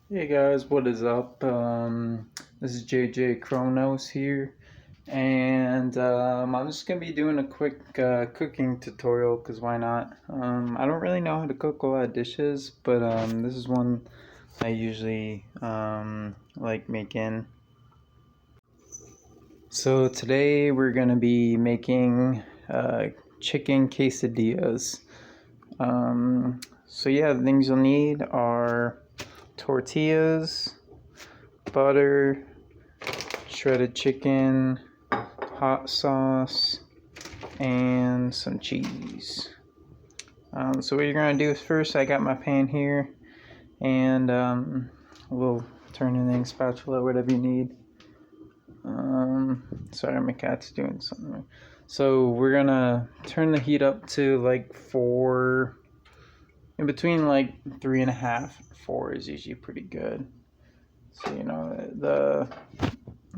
Hey guys, what is up? This is JJ Chronos here, and I'm just gonna be doing a quick cooking tutorial because why not? I don't really know how to cook a lot of dishes, but this is one I usually like making. So today we're gonna be making chicken quesadillas. So yeah, the things you'll need are tortillas, butter, shredded chicken, hot sauce, and some cheese. So what you're gonna do is first, I got my pan here, and we'll turn anything spatula, whatever you need. Sorry, my cat's doing something. So we're gonna turn the heat up to like 4, in between like 3.5, 4 is usually pretty good. So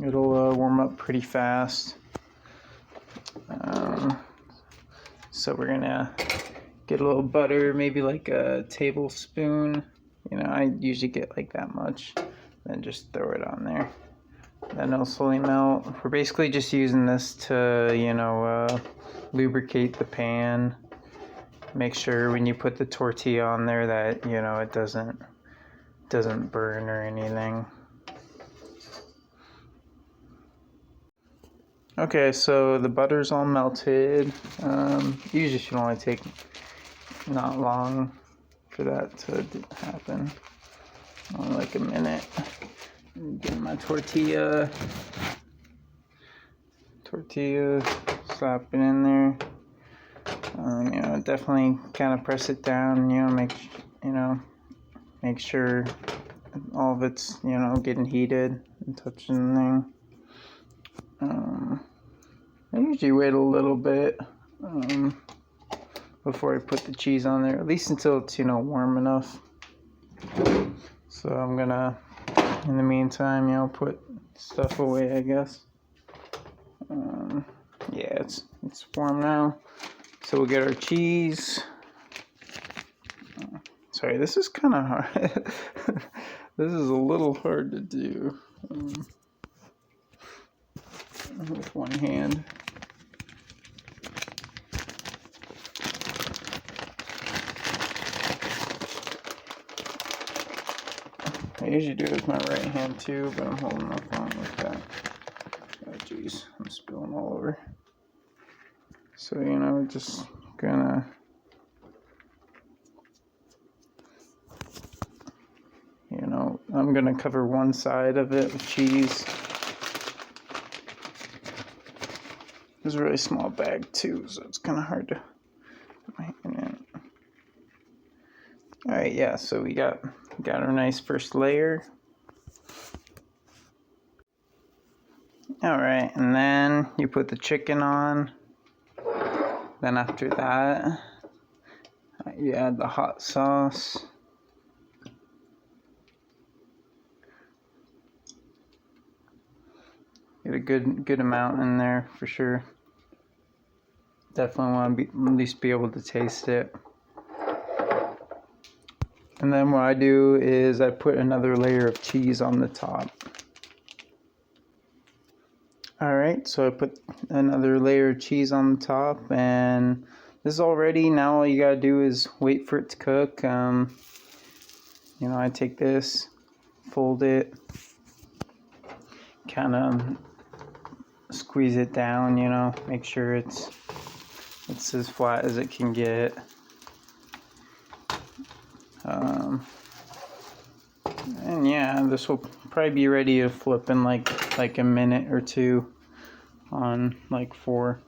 it'll warm up pretty fast. So we're gonna get a little butter, maybe like a tablespoon. I usually get like that much, then just throw it on there. Then it'll slowly melt. We're basically just using this to, lubricate the pan. Make sure when you put the tortilla on there that, it doesn't burn or anything. Okay, so the butter's all melted. Usually should only take not long for that to happen. Only like a minute. Get my tortilla, slap it in there. Definitely kind of press it down. Make sure all of it's getting heated and touching the thing. I usually wait a little bit before I put the cheese on there, at least until it's warm enough. So I'm gonna, in the meantime, put stuff away, I guess. Yeah, it's warm now. So we'll get our cheese. Sorry, this is kind of hard. This is a little hard to do with one hand. I usually do it with my right hand too, but I'm holding my phone like that. Oh jeez, I'm spilling all over. So just gonna I'm gonna cover one side of it with cheese. It's a really small bag too, so it's kind of hard to put my hand in. All right, yeah. So we got our nice first layer. All right, and then you put the chicken on. Then after that, you add the hot sauce. Get a good amount in there for sure. Definitely want to at least be able to taste it. And then what I do is I put another layer of cheese on the top. Alright, so I put another layer of cheese on the top, and this is all ready. Now all you gotta do is wait for it to cook. I take this, fold it, kind of squeeze it down, make sure it's as flat as it can get. And yeah, this will probably be ready to flip in like a minute or two on like 4.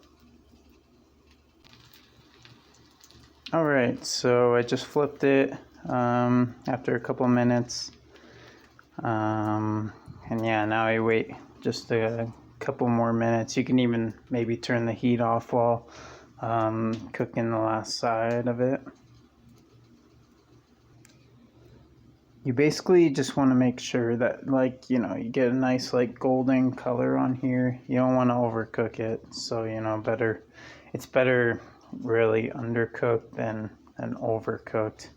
Alright, so I just flipped it after a couple minutes. And yeah, now I wait just a couple more minutes. You can even maybe turn the heat off while cooking the last side of it. You basically just want to make sure that you get a nice golden color on here. You don't want to overcook it, so it's better really undercooked than overcooked.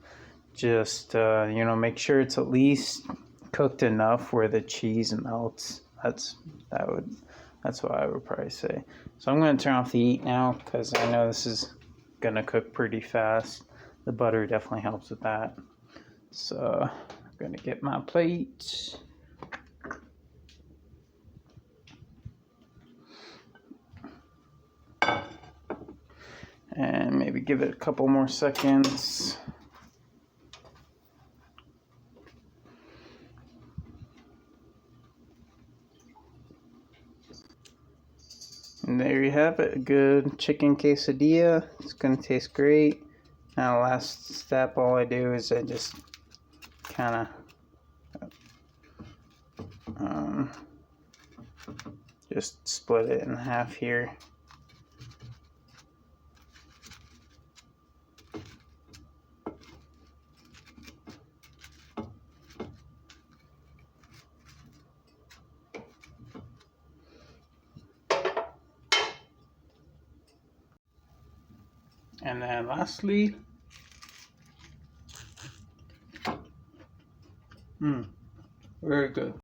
Just make sure it's at least cooked enough where the cheese melts. That's what I would probably say. So I'm going to turn off the heat now because I know this is going to cook pretty fast. The butter definitely helps with that. So I'm going to get my plate. And maybe give it a couple more seconds. And there you have it, a good chicken quesadilla. It's gonna taste great. Now last step, all I do is I just kind of just split it in half here. And then lastly, very good.